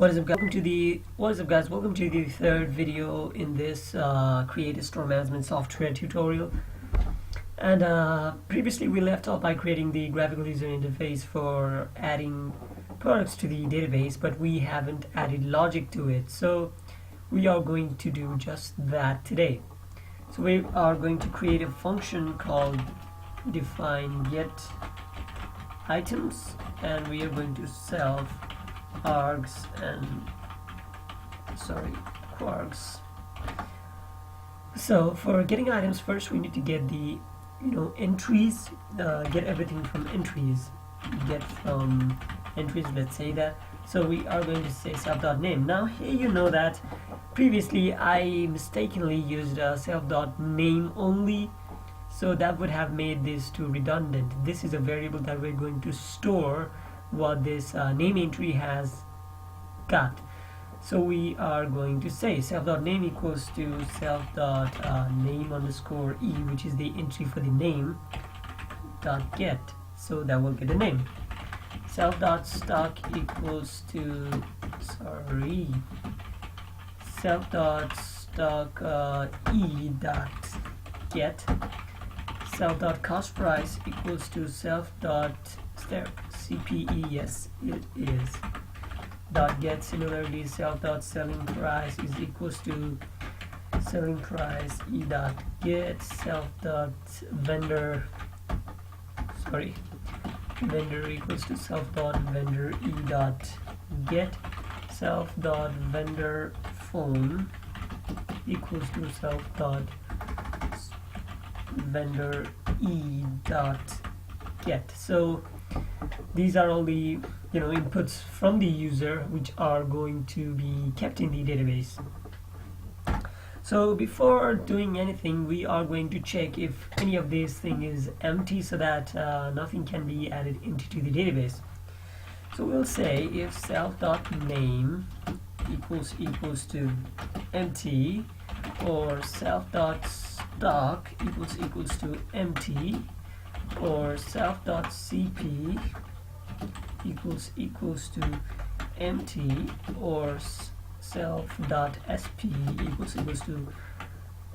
What is up guys, welcome to the third video in this create a store management software tutorial. And previously we left off by creating the graphical user interface for adding products to the database, but we haven't added logic to it, so we are going to do just that today. So we are going to create a function called define get items, and we are going to self args and quarks. So for getting items, first we need to get the entries, get everything from entries, let's say that. So we are going to say self.name. Now here you know that previously I mistakenly used self.name only, so that would have made this too redundant. This is a variable that we're going to store what this name entry has got. So we are going to say self.name equals to self.name underscore e, which is the entry for the name, dot get, so that will get a name. Self.stock equals to self.stock e dot get. Self.cost price equals to self.cpe, yes it is, dot get. Similarly, self.selling price is equals to selling price e dot get. Self.vendor vendor equals to self.vendor e dot get. Self.vendor phone equals to self.vendor e dot get. So these are all the inputs from the user which are going to be kept in the database. So before doing anything, we are going to check if any of these thing is empty, so that nothing can be added into the database. So we'll say if self.name equals to empty, or self.stock equals to empty, or self.cp equals to empty, or self.sp equals to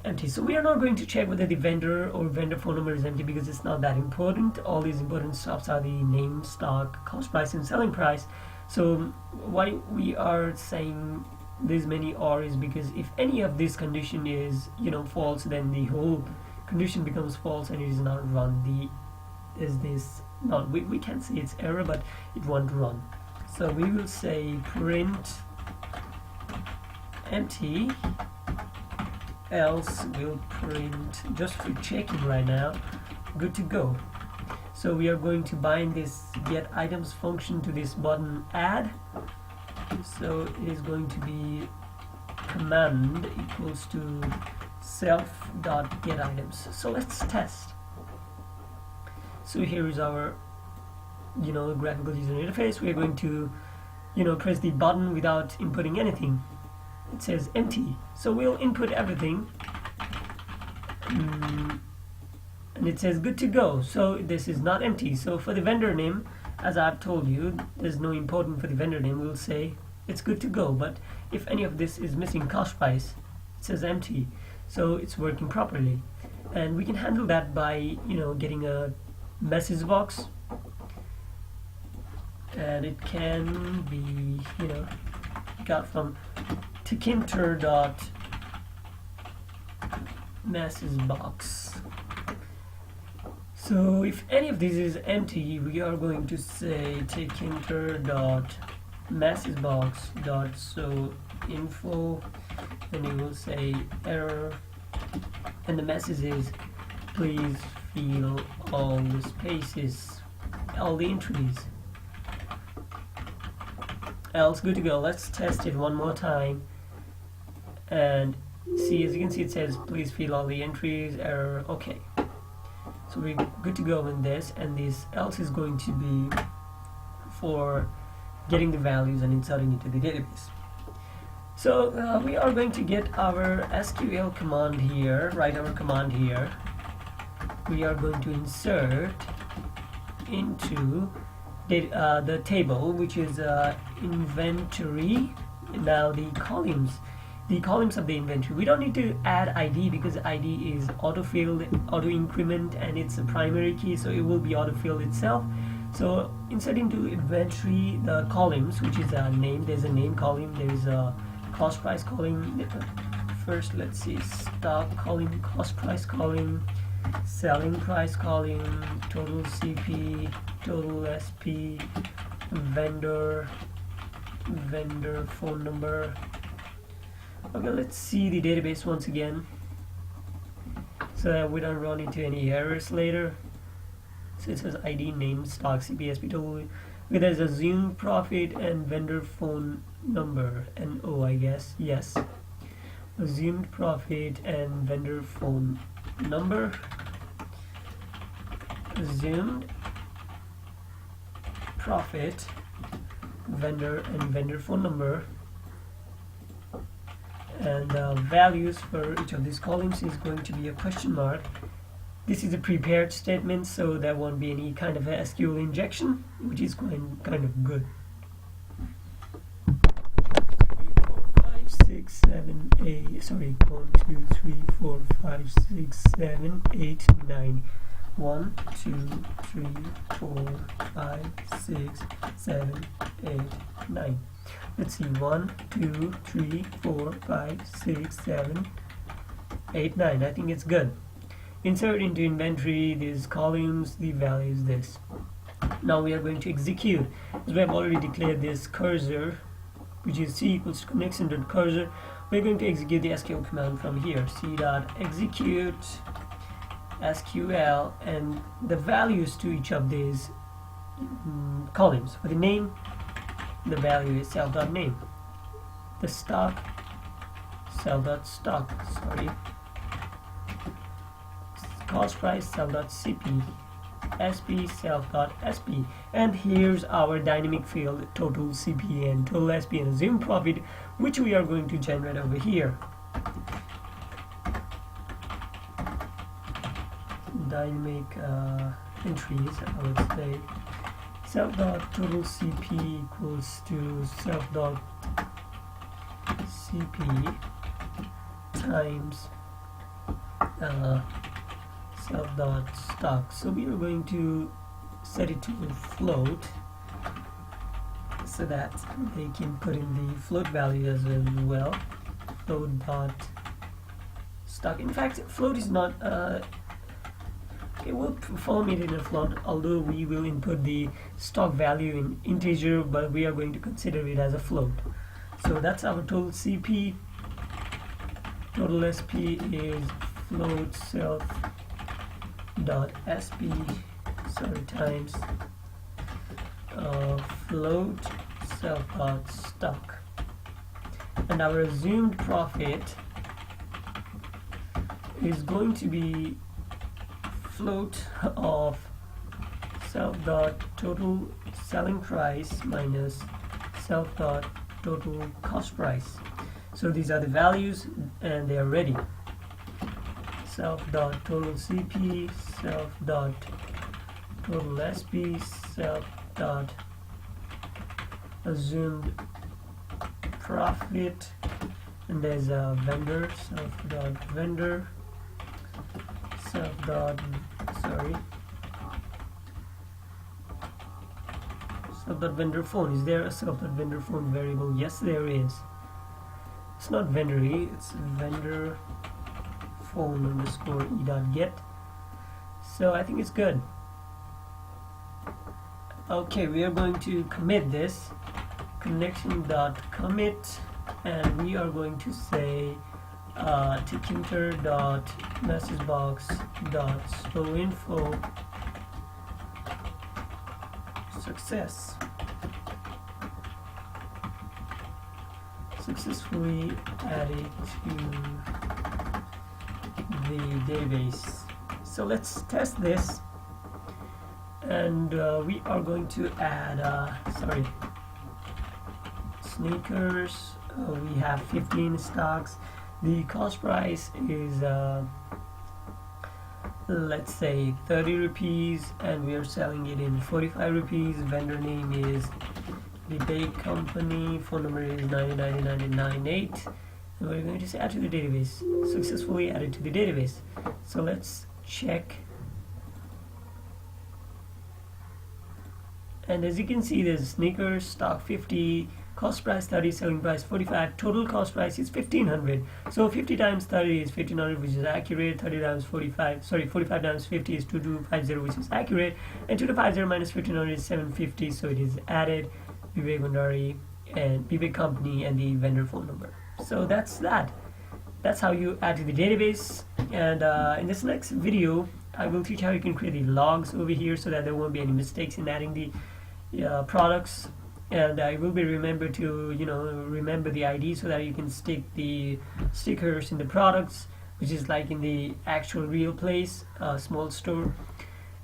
empty. So we are not going to check whether the vendor or vendor phone number is empty, because it's not that important. All these important stuffs are the name, stock, cost price, and selling price. So why we are saying this many or is because if any of this condition is false, then the whole condition becomes false and it is not run. We can say it's error, but it won't run. So we will say print empty, else we'll print, just for checking right now, good to go. So we are going to bind this get items function to this button add. So it is going to be command equals to self.get items. So let's test. So here is our graphical user interface. We are going to press the button without inputting anything. It says empty, so we'll input everything, and it says good to go. So this is not empty. So for the vendor name, as I've told you, there's no important for the vendor name. We'll say it's good to go. But if any of this is missing, cost price, it says empty, so it's working properly. And we can handle that by getting a message box, and it can be got from Tkinter dot message box. So if any of this is empty, we are going to say Tkinter dot message box dot so info, and we will say error, and the message is please fill all the spaces, all the entries, else good to go. Let's test it one more time and see. As you can see, it says please fill all the entries, error. Okay, so we're good to go in this, and this else is going to be for getting the values and inserting into the database. So we are going to get our SQL command here, write our command here. We are going to insert into the table, which is inventory. Now the columns of the inventory, we don't need to add ID because ID is auto-filled, auto-increment, and it's a primary key, so it will be auto-filled itself. So insert into inventory the columns, which is a name. There's a name column, there's a cost price column. First let's see, stock column, cost price column, selling price column, total CP, total SP, vendor phone number. Okay, let's see the database once again so that we don't run into any errors later. So it says ID, name, stock, CP, SP, total. Okay, there's assumed profit and vendor phone number, NO, I guess. Yes, assumed profit and vendor phone number. Assumed profit, vendor, and vendor phone number, and values for each of these columns is going to be a question mark. This is a prepared statement, so there won't be any kind of a SQL injection, which is kind of good. 1, 2, 3, 4, 5, 6, 7, 8, 9. 1, 2, 3, 4, 5, 6, 7, 8, 9. Let's see, 1, 2, 3, 4, 5, 6, 7, 8, 9. I think it's good. Insert into inventory these columns, the value is this. Now we are going to execute. As we have already declared this cursor, which is C equals connection.cursor, we're going to execute the SQL command from here. C.execute SQL, and the values to each of these columns. For the name, the value is self.name. The stock, self.stock, cost price, self.cp, SP, self.sp, and here's our dynamic field, total CP and total SP and assumed profit, which we are going to generate over here. Dynamic entries, I would say self.total CP equals to self.cp times self.stock. So we are going to set it to a float so that they can put in the float value as well. Float.stock. In fact, float is not it will perform it in a float, although we will input the stock value in integer, but we are going to consider it as a float. So that's our total CP. Total SP is float self.sp times float self.stock, and our assumed profit is going to be float of self.total selling price minus self.total cost price. So these are the values and they are ready. Self.total CP, self.total SP, self.assumed profit, and there's a vendor, self.vendor, self.vendor phone. Is there a self.vendor phone variable? Yes, there is. It's not vendory, it's vendor phone underscore e.get. So I think it's good. Okay, we are going to commit this connection.commit, and we are going to say tkinter.messagebox.slowinfo success. Successfully added to the database. So let's test this, and we are going to add sneakers. We have 15 stocks. The cost price is let's say 30 rupees, and we are selling it in 45 rupees. Vendor name is the bake company, phone number is 9090998, and we're going to say add to the database. Successfully added to the database. So let's check, and as you can see, there's sneakers stock 50, cost price 30, selling price 45, total cost price is 1500. So 50 times 30 is 1500, which is accurate. 30 times 45 times 50 is 2250, which is accurate, and 2250 minus 1500 is 750, so it is added. Vivek Bhandari and Vivek company and the vendor phone number. So that's how you add to the database. And in this next video I will teach how you can create the logs over here so that there won't be any mistakes in adding the products. And I will be remember to remember the ID so that you can stick the stickers in the products, which is like in the actual real place, small store.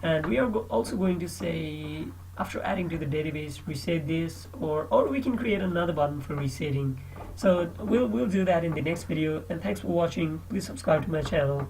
And we are also going to say, after adding to the database, reset this, or we can create another button for resetting. So we'll do that in the next video. And thanks for watching. Please subscribe to my channel.